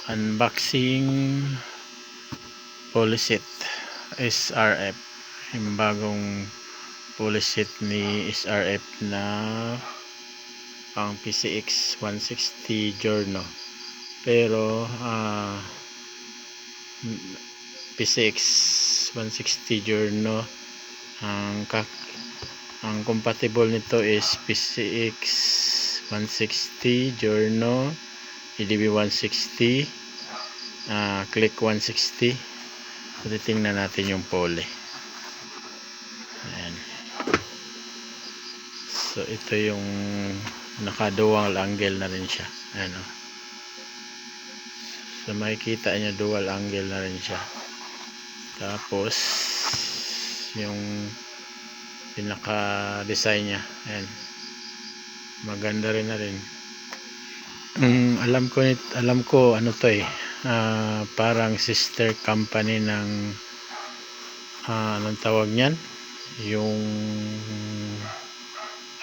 Unboxing Polyset SRF, yung bagong Polyset ni SRF na pang PCX 160 Giorno. Pero PCX 160 Giorno, ang compatible nito is PCX 160 Giorno, EDB 160, click 160. So titingnan natin yung poly. Ayan. So ito yung naka-dual angle na rin siya. Ayan, oh. So makikita nyo dual angle na rin siya. Tapos yung pinaka design nya, ayan, maganda rin na rin. Alam ko ano to parang sister company ng anong tawag niyan, yung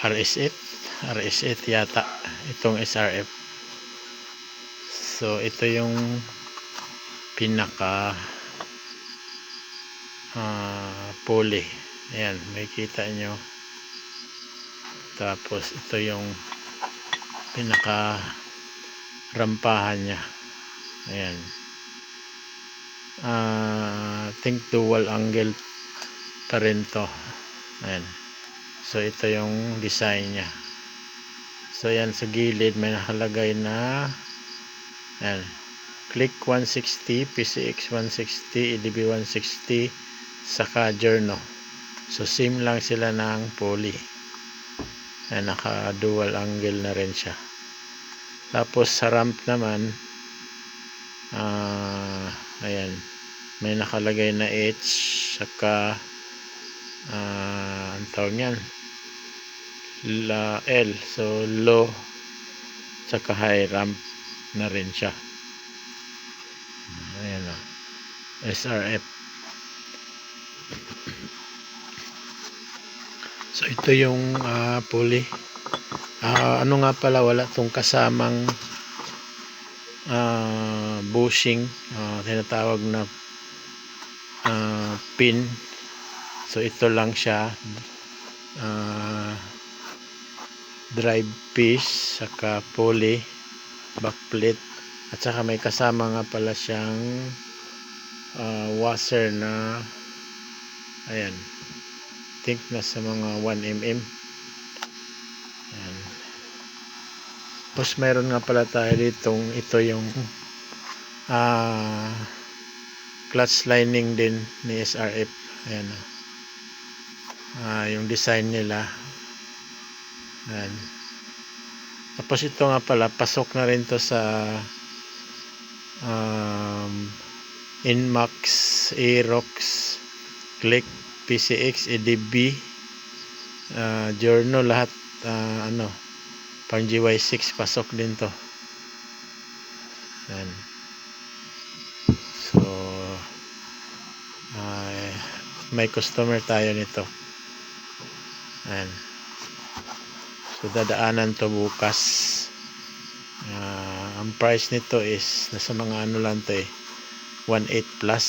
RS8 yata itong SRF. So ito yung pinaka poly. Ayan, makikita nyo. Tapos ito yung pinaka rampahan nya. Ayan. I think dual angle pa rin to. Ayan. So ito yung design nya. So yan, sa gilid may nakalagay na ayan, click 160, PCX 160, EDB 160, saka Giorno. So same lang sila ng poly. Ayan, naka dual angle na rin siya. Tapos sa ramp naman, ayan, may nakalagay na H, saka ang tawag niyan, L. So low saka high ramp na rin siya. Ayan, oh, SRF. So ito yung pulley. Ano nga pala, wala tong kasamang bushing, tinatawag na pin. So ito lang siya, drive piece, saka pulley, backplate, at saka may kasama nga pala siyang washer na, ayan, think nasa mga 1mm. Ayan. Tapos mayroon nga pala tayo ditong, ito yung clutch lining din ni SRF. Ayan, yung design nila. Ayan. Tapos ito nga pala, pasok na rin to sa Inmax, Aerox, click, PCX, EDB, Giorno, lahat pang GY6 pasok din to. Ayan. So may customer tayo nito. Ayan. So dadaanan to bukas. Ang price nito is nasa mga ano lang to 1.8 plus.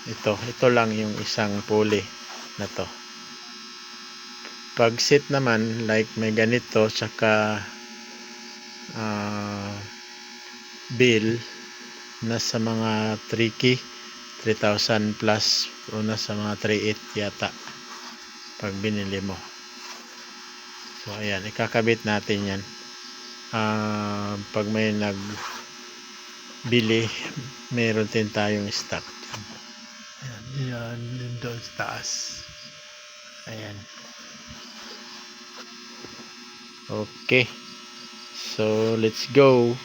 Ito lang yung isang pulley na to. Pag set naman, like may ganito, tsaka bill, nasa mga 3,000 plus, o nasa mga 3,800 yata pag binili mo. So ayan, ikakabit natin yan. Pag may nagbili, meron din tayong stock. Ayan, doon sa taas. Ayan. Okay, so let's go.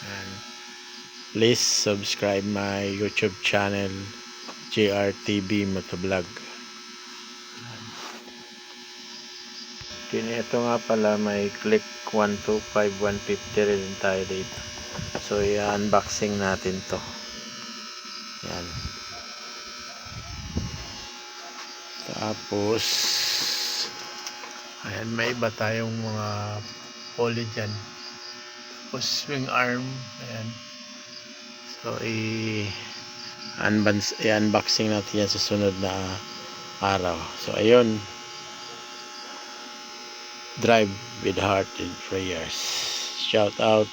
And please subscribe my YouTube channel, JRTB Motovlog. Ito nga pala, may click 125, 150 rin tayo dito. So i-unboxing natin to. Yan. Tapos Ayan, may iba tayong mga pulley dyan. Tapos swing arm. Ayan. So, i-unboxing natin yan sa sunod na araw. So, ayun. Drive with heart and prayers. Shout out